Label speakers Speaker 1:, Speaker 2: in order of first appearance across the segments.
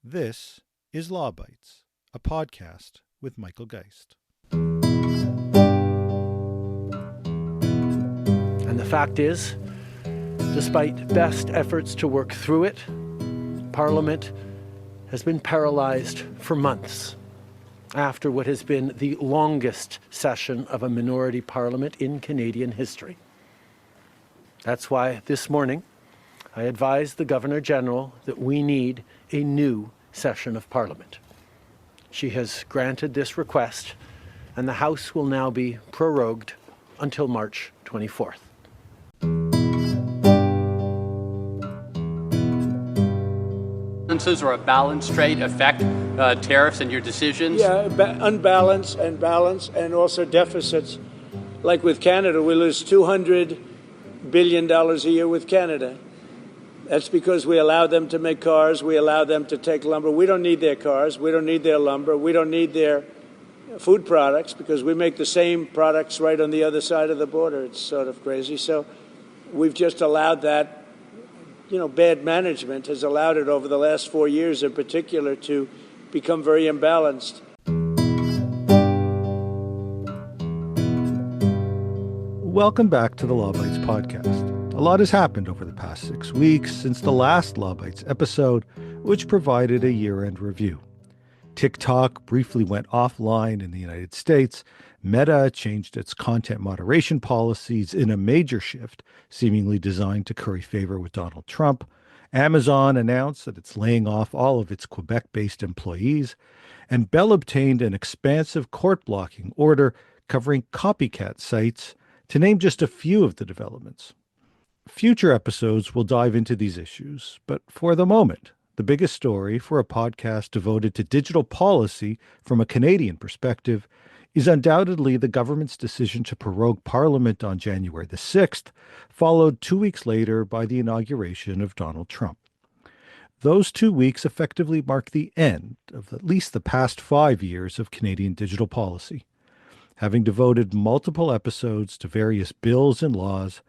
Speaker 1: This is Law Bites, a podcast with Michael Geist.
Speaker 2: And the fact is, despite best efforts to work through it, Parliament has been paralyzed for months after what has been the longest session of a minority parliament in Canadian history. That's why this morning I advised the Governor-General that we need a new session of Parliament. She has granted this request, and the House will now be prorogued until March 24th.
Speaker 3: Or a balanced rate affect tariffs and your decisions?
Speaker 4: Yeah, unbalanced and balance, and also deficits. Like with Canada, we lose $200 billion a year with Canada. That's because we allow them to make cars, we allow them to take lumber. We don't need their cars, we don't need their lumber, we don't need their food products because we make the same products right on the other side of the border. It's sort of crazy. So we've just allowed that. Bad management has allowed it over the last 4 years in particular to become very imbalanced.
Speaker 1: Welcome back to the Law Bites podcast. A lot has happened over the past 6 weeks since the last Law Bites episode, which provided a year-end review. TikTok briefly went offline in the United States. Meta changed its content moderation policies in a major shift, seemingly designed to curry favor with Donald Trump. Amazon announced that it's laying off all of its Quebec-based employees. And Bell obtained an expansive court-blocking order covering copycat sites, to name just a few of the developments. Future episodes will dive into these issues, but for the moment, the biggest story for a podcast devoted to digital policy from a Canadian perspective is undoubtedly the government's decision to prorogue Parliament on January the 6th, followed 2 weeks later by the inauguration of Donald Trump. Those 2 weeks effectively mark the end of at least the past 5 years of Canadian digital policy. Having devoted multiple episodes to various bills and laws,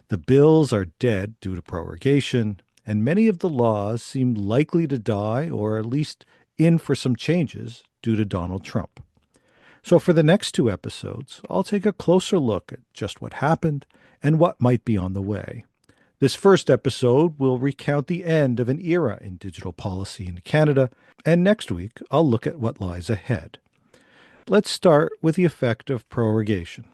Speaker 1: the bills are dead due to prorogation, and many of the laws seem likely to die or at least in for some changes due to Donald Trump. So for the next 2 episodes, I'll take a closer look at just what happened and what might be on the way. This first episode will recount the end of an era in digital policy in Canada, and next week I'll look at what lies ahead. Let's start with the effect of prorogation.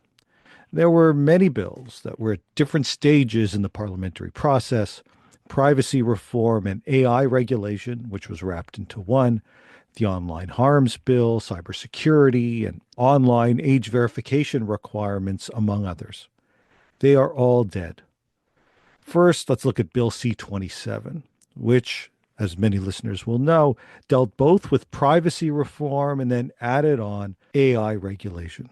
Speaker 1: There were many bills that were at different stages in the parliamentary process: privacy reform and AI regulation, which was wrapped into one, the online harms bill, cybersecurity, and online age verification requirements, among others. They are all dead. First, let's look at Bill C-27, which, as many listeners will know, dealt both with privacy reform and then added on AI regulation.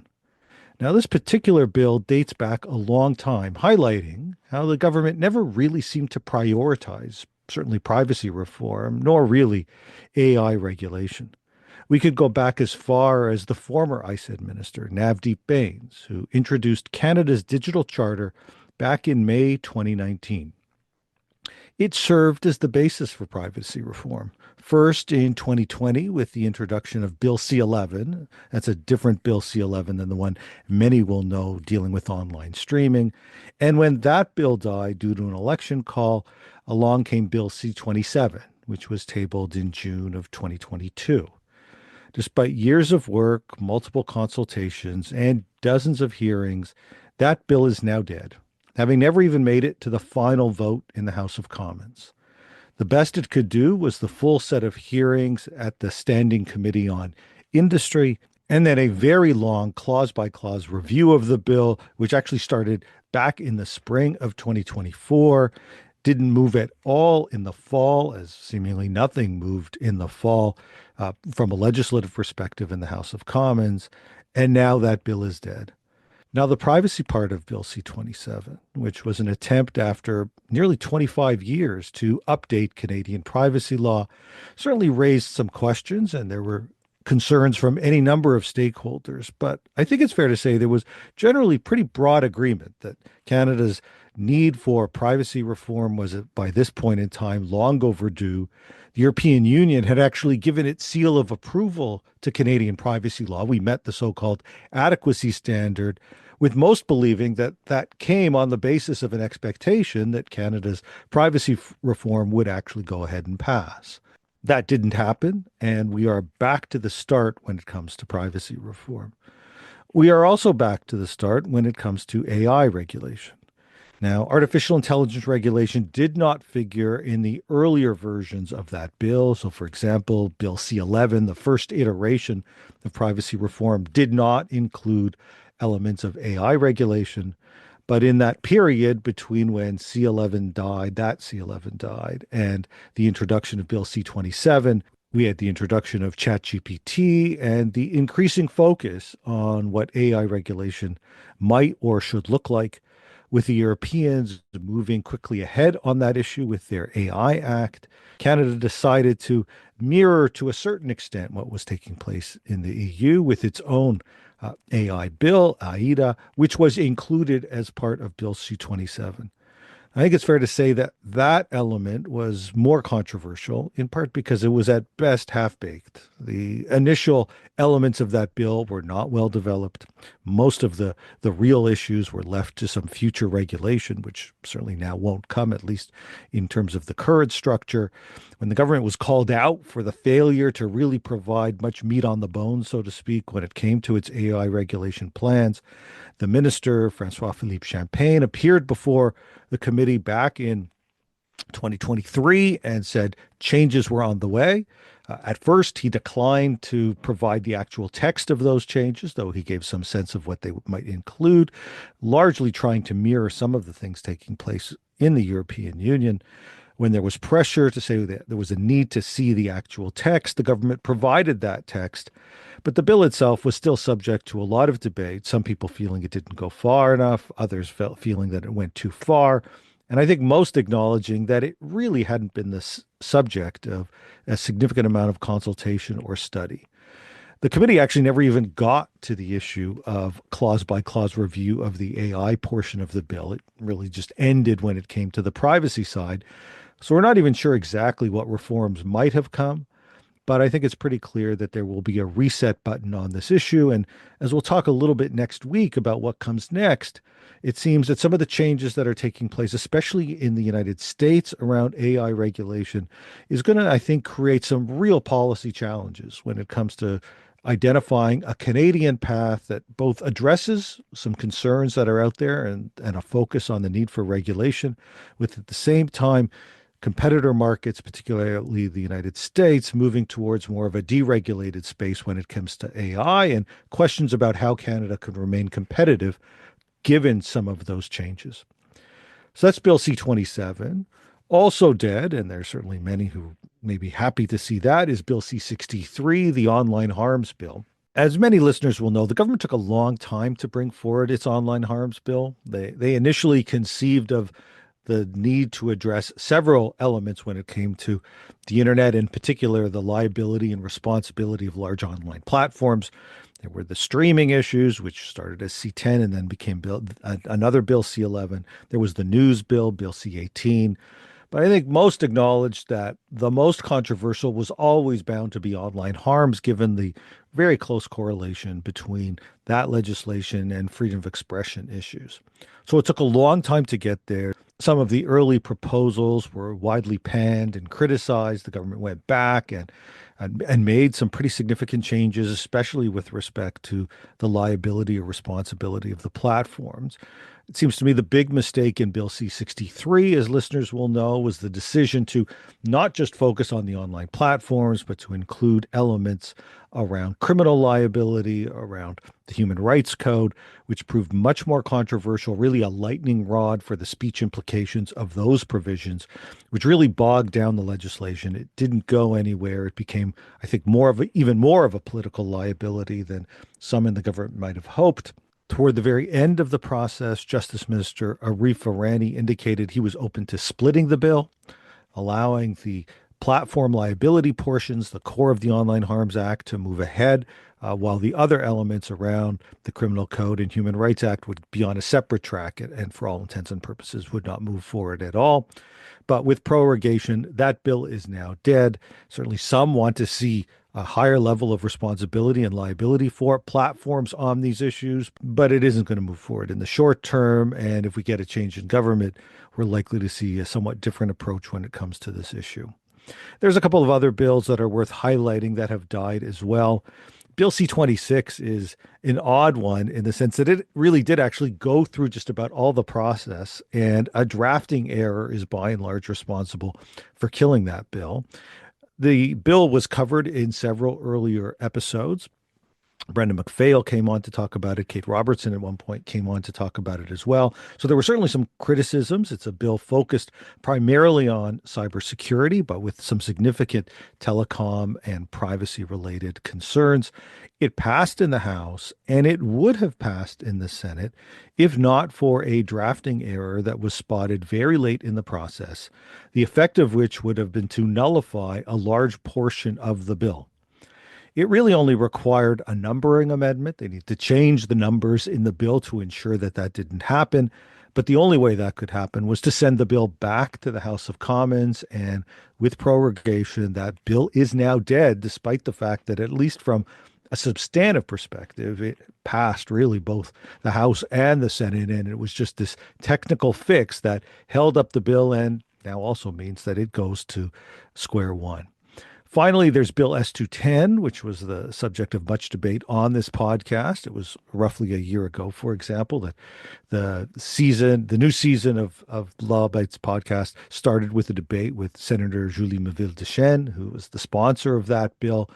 Speaker 1: Now, this particular bill dates back a long time, highlighting how the government never really seemed to prioritize, certainly privacy reform, nor really AI regulation. We could go back as far as the former ICE Minister, Navdeep Bains, who introduced Canada's Digital Charter back in May 2019. It served as the basis for privacy reform. First in 2020 with the introduction of Bill C-11. That's a different Bill C-11 than the one many will know dealing with online streaming. And when that bill died due to an election call, along came Bill C-27, which was tabled in June of 2022. Despite years of work, multiple consultations, and dozens of hearings, that bill is now dead, having never even made it to the final vote in the House of Commons. The best it could do was the full set of hearings at the Standing Committee on Industry, and then a very long clause-by-clause review of the bill, which actually started back in the spring of 2024, didn't move at all in the fall, as seemingly nothing moved in the fall from a legislative perspective in the House of Commons, and now that bill is dead. Now, the privacy part of Bill C-27, which was an attempt after nearly 25 years to update Canadian privacy law, certainly raised some questions, and there were concerns from any number of stakeholders. But I think it's fair to say there was generally pretty broad agreement that Canada's need for privacy reform was, by this point in time, long overdue. The European Union had actually given its seal of approval to Canadian privacy law. We met the so-called adequacy standard, with most believing that that came on the basis of an expectation that Canada's privacy reform would actually go ahead and pass. That didn't happen, and we are back to the start when it comes to privacy reform. We are also back to the start when it comes to AI regulation. Now, artificial intelligence regulation did not figure in the earlier versions of that bill. So, for example, Bill C-11, the first iteration of privacy reform, did not include elements of AI regulation. But in that period between when C-11 died, that C-11 died, and the introduction of Bill C-27, we had the introduction of ChatGPT and the increasing focus on what AI regulation might or should look like, with the Europeans moving quickly ahead on that issue with their AI Act. Canada decided to mirror to a certain extent what was taking place in the EU with its own AI bill, AIDA, which was included as part of Bill C-27. I think it's fair to say that that element was more controversial, in part because it was at best half-baked. The initial elements of that bill were not well developed. Most of the real issues were left to some future regulation, which certainly now won't come, at least in terms of the current structure. When the government was called out for the failure to really provide much meat on the bone, so to speak, when it came to its AI regulation plans, the minister, Francois-Philippe Champagne, appeared before the committee back in 2023 and said changes were on the way. At first, he declined to provide the actual text of those changes, though he gave some sense of what they might include, largely trying to mirror some of the things taking place in the European Union. When there was pressure to say that there was a need to see the actual text, the government provided that text. But the bill itself was still subject to a lot of debate, some people feeling it didn't go far enough, others feeling that it went too far. And I think most acknowledging that it really hadn't been the subject of a significant amount of consultation or study. The committee actually never even got to the issue of clause by clause review of the AI portion of the bill. It really just ended when it came to the privacy side. So we're not even sure exactly what reforms might have come, but I think it's pretty clear that there will be a reset button on this issue. And as we'll talk a little bit next week about what comes next, it seems that some of the changes that are taking place, especially in the United States around AI regulation, is going to, I think, create some real policy challenges when it comes to identifying a Canadian path that both addresses some concerns that are out there and a focus on the need for regulation, with at the same time competitor markets, particularly the United States, moving towards more of a deregulated space when it comes to AI, and questions about how Canada could remain competitive given some of those changes. So that's Bill C-27. Also dead, and there's certainly many who may be happy to see that, is Bill C-63, the online harms bill. As many listeners will know, the government took a long time to bring forward its online harms bill. They initially conceived of the need to address several elements when it came to the internet, in particular, the liability and responsibility of large online platforms. There were the streaming issues, which started as C-10 and then became another Bill C-11. There was the news bill, Bill C-18. But I think most acknowledged that the most controversial was always bound to be online harms, given the very close correlation between that legislation and freedom of expression issues. So it took a long time to get there. Some of the early proposals were widely panned and criticized. The government went back and made some pretty significant changes, especially with respect to the liability or responsibility of the platforms. It seems to me the big mistake in Bill C-63, as listeners will know, was the decision to not just focus on the online platforms, but to include elements around criminal liability, around the Human Rights Code, which proved much more controversial, really a lightning rod for the speech implications of those provisions, which really bogged down the legislation. It didn't go anywhere. It became, I think, even more of a political liability than some in the government might have hoped. Toward the very end of the process, Justice Minister Arif Irani indicated he was open to splitting the bill, allowing the platform liability portions, the core of the Online Harms Act, to move ahead, while the other elements around the Criminal Code and Human Rights Act would be on a separate track and for all intents and purposes would not move forward at all. But with prorogation, that bill is now dead. Certainly some want to see a higher level of responsibility and liability for platforms on these issues, but it isn't going to move forward in the short term. And if we get a change in government, we're likely to see a somewhat different approach when it comes to this issue. There's a couple of other bills that are worth highlighting that have died as well. Bill C-26 is an odd one in the sense that it really did actually go through just about all the process, and a drafting error is by and large responsible for killing that bill. The bill was covered in several earlier episodes. Brendan McPhail came on to talk about it. Kate Robertson at one point came on to talk about it as well. So there were certainly some criticisms. It's a bill focused primarily on cybersecurity, but with some significant telecom and privacy related concerns. It passed in the House, and it would have passed in the Senate if not for a drafting error that was spotted very late in the process, the effect of which would have been to nullify a large portion of the bill. It really only required a numbering amendment. They need to change the numbers in the bill to ensure that that didn't happen. But the only way that could happen was to send the bill back to the House of Commons. And with prorogation, that bill is now dead, despite the fact that, at least from a substantive perspective, it passed really both the House and the Senate. And it was just this technical fix that held up the bill and now also means that it goes to square one. Finally, there's Bill S-210, which was the subject of much debate on this podcast. It was roughly a year ago, for example, that the new season of Law Bites podcast started with a debate with Senator Julie Meville-Deschênes, who was the sponsor of that bill.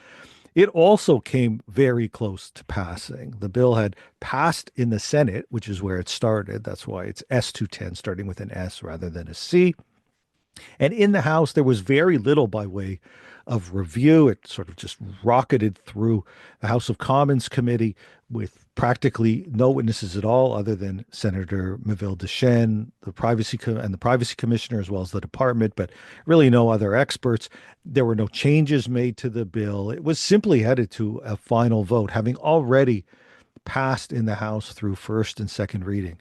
Speaker 1: It also came very close to passing. The bill had passed in the Senate, which is where it started. That's why it's S-210, starting with an S rather than a C. And in the House, there was very little by way of review. It sort of just rocketed through the House of Commons committee with practically no witnesses at all, other than Senator Meville-Deschênes, the privacy commissioner, as well as the department, but really no other experts. There were no changes made to the bill. It was simply headed to a final vote, having already passed in the House through first and second reading.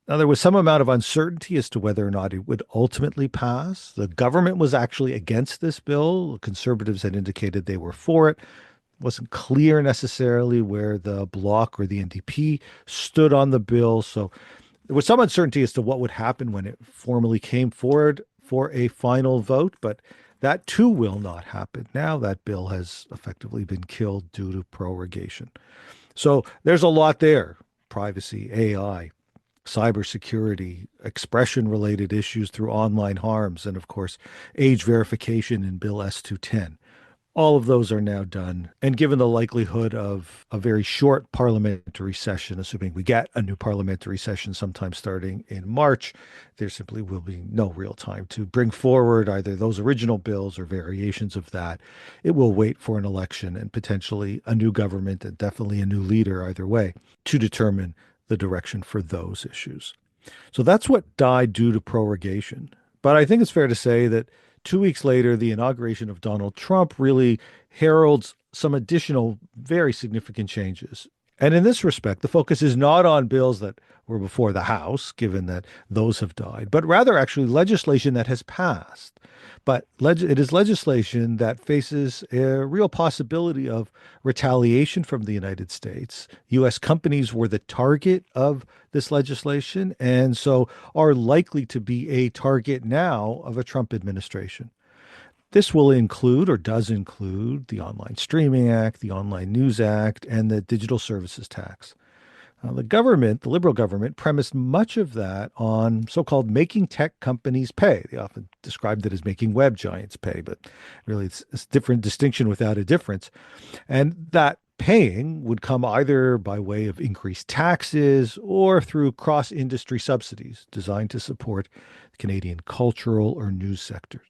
Speaker 1: Now, there was some amount of uncertainty as to whether or not it would ultimately pass. The government was actually against this bill. The conservatives had indicated they were for it. It wasn't clear necessarily where the Bloc or the NDP stood on the bill. So there was some uncertainty as to what would happen when it formally came forward for a final vote. But that too will not happen. Now that bill has effectively been killed due to prorogation. So there's a lot there: privacy, AI, cybersecurity, expression-related issues through online harms, and of course, age verification in Bill S-210. All of those are now done. And given the likelihood of a very short parliamentary session, assuming we get a new parliamentary session sometime starting in March, there simply will be no real time to bring forward either those original bills or variations of that. It will wait for an election and potentially a new government and definitely a new leader either way to determine the direction for those issues. So that's what died due to prorogation. But I think it's fair to say that 2 weeks later, the inauguration of Donald Trump really heralds some additional very significant changes. And in this respect, the focus is not on bills that were before the House, given that those have died, but rather actually legislation that has passed. But it is legislation that faces a real possibility of retaliation from the United States. U.S. companies were the target of this legislation, and so are likely to be a target now of a Trump administration. This will include, or does include, the Online Streaming Act, the Online News Act, and the Digital Services Tax. The liberal government, premised much of that on so-called making tech companies pay. They often described it as making web giants pay, but really it's a different distinction without a difference. And that paying would come either by way of increased taxes or through cross-industry subsidies designed to support the Canadian cultural or news sectors.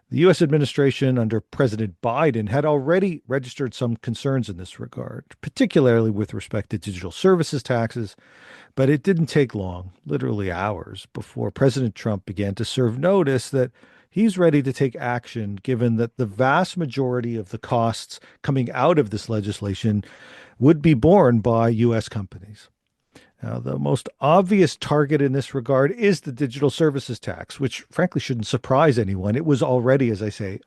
Speaker 1: The U.S. administration under President Biden had already registered some concerns in this regard, particularly with respect to digital services taxes, but it didn't take long, literally hours, before President Trump began to serve notice that he's ready to take action given that the vast majority of the costs coming out of this legislation would be borne by U.S. companies. Now, the most obvious target in this regard is the digital services tax, which frankly shouldn't surprise anyone. It was already, as I say,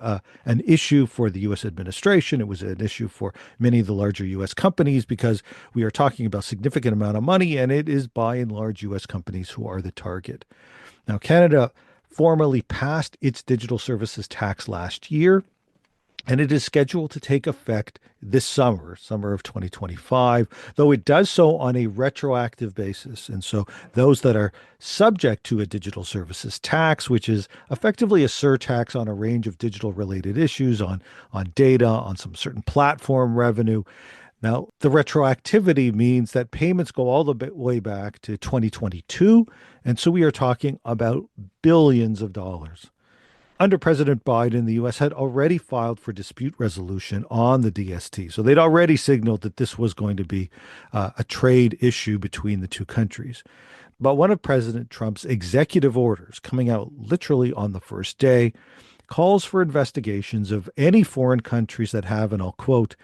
Speaker 1: an issue for the U.S. administration. It was an issue for many of the larger U.S. companies because we are talking about significant amount of money, and it is by and large U.S. companies who are the target. Now, Canada formally passed its digital services tax last year, and it is scheduled to take effect this summer of 2025, though it does so on a retroactive basis. And so those that are subject to a digital services tax, which is effectively a surtax on a range of digital related issues, on data, on some certain platform revenue. Now, the retroactivity means that payments go all the way back to 2022. And so we are talking about billions of dollars. Under President Biden, the U.S. had already filed for dispute resolution on the DST. So they'd already signaled that this was going to be a trade issue between the two countries. But one of President Trump's executive orders, coming out literally on the first day, calls for investigations of any foreign countries that have, and I'll quote,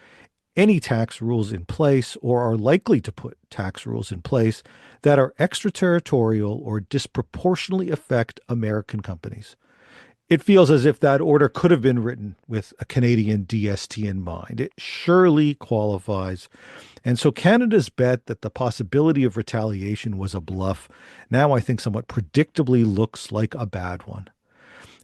Speaker 1: any tax rules in place or are likely to put tax rules in place that are extraterritorial or disproportionately affect American companies. It feels as if that order could have been written with a Canadian DST in mind. It surely qualifies. And so Canada's bet that the possibility of retaliation was a bluff now, I think, somewhat predictably looks like a bad one.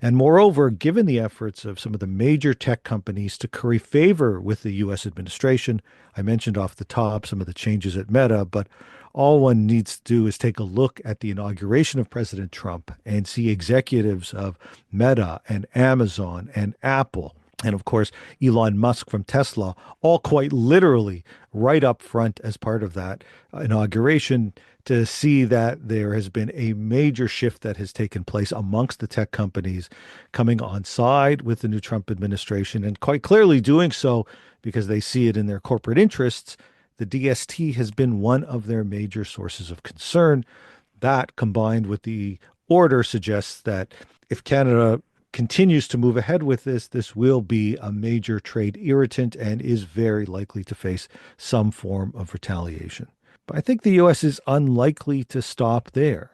Speaker 1: And moreover, given the efforts of some of the major tech companies to curry favor with the U.S. administration, I mentioned off the top some of the changes at Meta, but all one needs to do is take a look at the inauguration of President Trump and see executives of Meta and Amazon and Apple, and of course, Elon Musk from Tesla, all quite literally right up front as part of that inauguration, to see that there has been a major shift that has taken place amongst the tech companies coming on side with the new Trump administration, and quite clearly doing so because they see it in their corporate interests. The DST has been one of their major sources of concern. That, combined with the order, suggests that if Canada continues to move ahead with this will be a major trade irritant and is very likely to face some form of retaliation. But I think the U.S. is unlikely to stop there.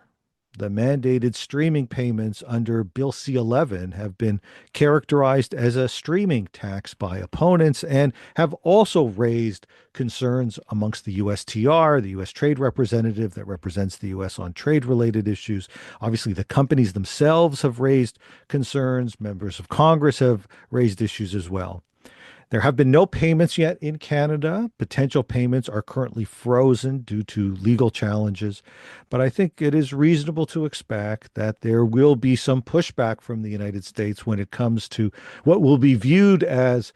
Speaker 1: The mandated streaming payments under Bill C-11 have been characterized as a streaming tax by opponents and have also raised concerns amongst the USTR, the U.S. trade representative that represents the U.S. on trade-related issues. Obviously, the companies themselves have raised concerns. Members of Congress have raised issues as well. There have been no payments yet in Canada. Potential payments are currently frozen due to legal challenges. But I think it is reasonable to expect that there will be some pushback from the United States when it comes to what will be viewed as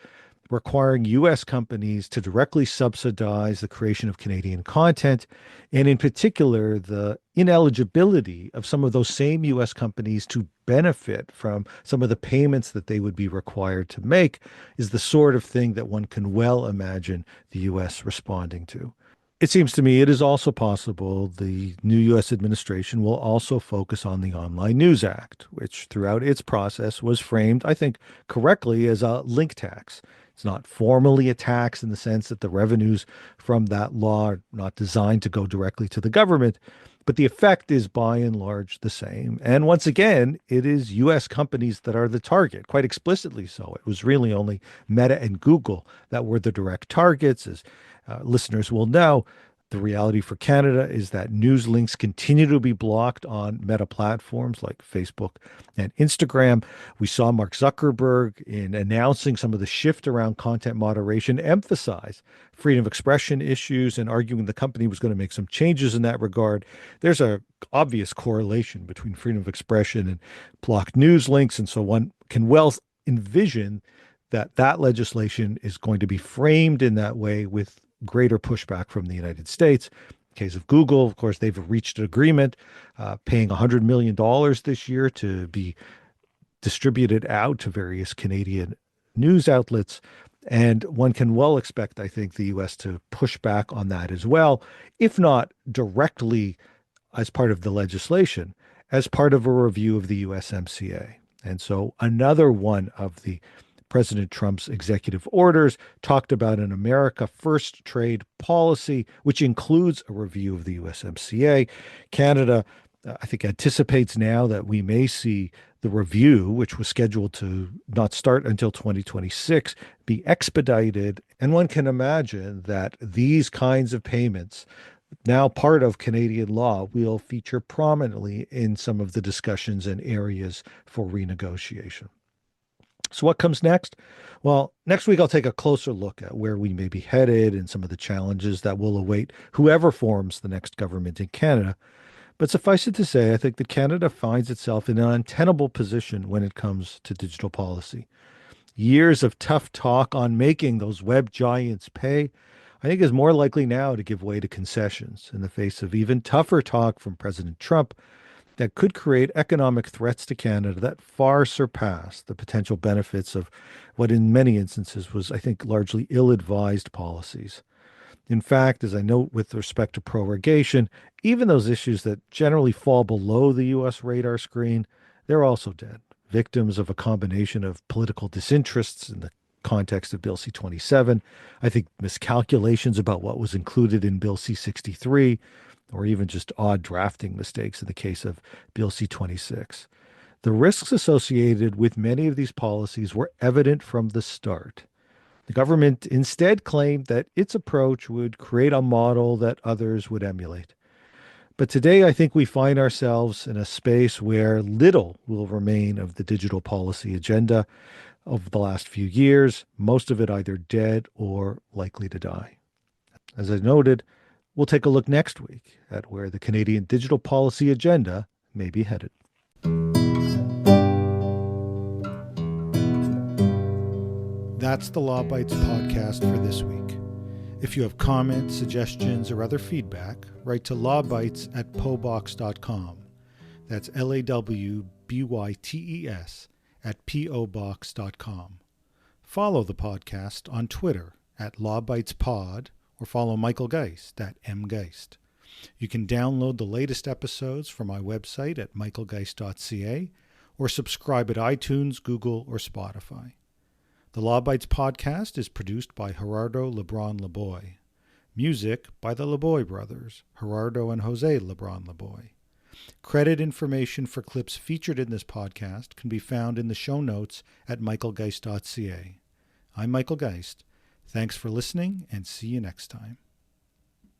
Speaker 1: requiring U.S. companies to directly subsidize the creation of Canadian content, and in particular, the ineligibility of some of those same U.S. companies to benefit from some of the payments that they would be required to make is the sort of thing that one can well imagine the U.S. responding to. It seems to me it is also possible the new U.S. administration will also focus on the Online News Act, which throughout its process was framed, I think, correctly as a link tax. It's not formally a tax in the sense that the revenues from that law are not designed to go directly to the government, but the effect is by and large the same. And once again, it is U.S. companies that are the target, quite explicitly so. It was really only Meta and Google that were the direct targets. As listeners will know, the reality for Canada is that news links continue to be blocked on Meta platforms like Facebook and Instagram. We saw Mark Zuckerberg, in announcing some of the shift around content moderation, emphasize freedom of expression issues and arguing the company was going to make some changes in that regard. There's a obvious correlation between freedom of expression and blocked news links, and so one can well envision that that legislation is going to be framed in that way with greater pushback from the United States. In the case of Google, of course, they've reached an agreement paying $100 million this year to be distributed out to various Canadian news outlets. And one can well expect, I think, the U.S. to push back on that as well, if not directly as part of the legislation, as part of a review of the USMCA. And so another one of the President Trump's executive orders talked about an America First trade policy, which includes a review of the USMCA. Canada, I think, anticipates now that we may see the review, which was scheduled to not start until 2026, be expedited. And one can imagine that these kinds of payments, now part of Canadian law, will feature prominently in some of the discussions and areas for renegotiation. So, what comes next? Well, next week I'll take a closer look at where we may be headed and some of the challenges that will await whoever forms the next government in Canada. But suffice it to say, I think that Canada finds itself in an untenable position when it comes to digital policy. Years of tough talk on making those web giants pay, I think, is more likely now to give way to concessions in the face of even tougher talk from President Trump that could create economic threats to Canada that far surpass the potential benefits of what in many instances was, I think, largely ill-advised policies. In fact, as I note with respect to prorogation, even those issues that generally fall below the U.S. radar screen, they're also dead, victims of a combination of political disinterests in the context of Bill C-27, I think miscalculations about what was included in Bill C-63, or even just odd drafting mistakes in the case of Bill C-26. The risks associated with many of these policies were evident from the start. The government instead claimed that its approach would create a model that others would emulate. But today, I think we find ourselves in a space where little will remain of the digital policy agenda of the last few years, most of it either dead or likely to die. As I noted, we'll take a look next week at where the Canadian digital policy agenda may be headed. That's the Law Bites podcast for this week. If you have comments, suggestions, or other feedback, write to lawbytes@pobox.com. That's LAWBYTES @pobox.com. Follow the podcast on Twitter @LawBitesPod, or follow Michael Geist @mgeist. You can download the latest episodes from my website at michaelgeist.ca or subscribe at iTunes, Google, or Spotify. The Law Bites podcast is produced by Gerardo Lebron Laboy. Music by the Laboy brothers, Gerardo and Jose Lebron Laboy. Credit information for clips featured in this podcast can be found in the show notes at michaelgeist.ca. I'm Michael Geist. Thanks for listening, and see you next time.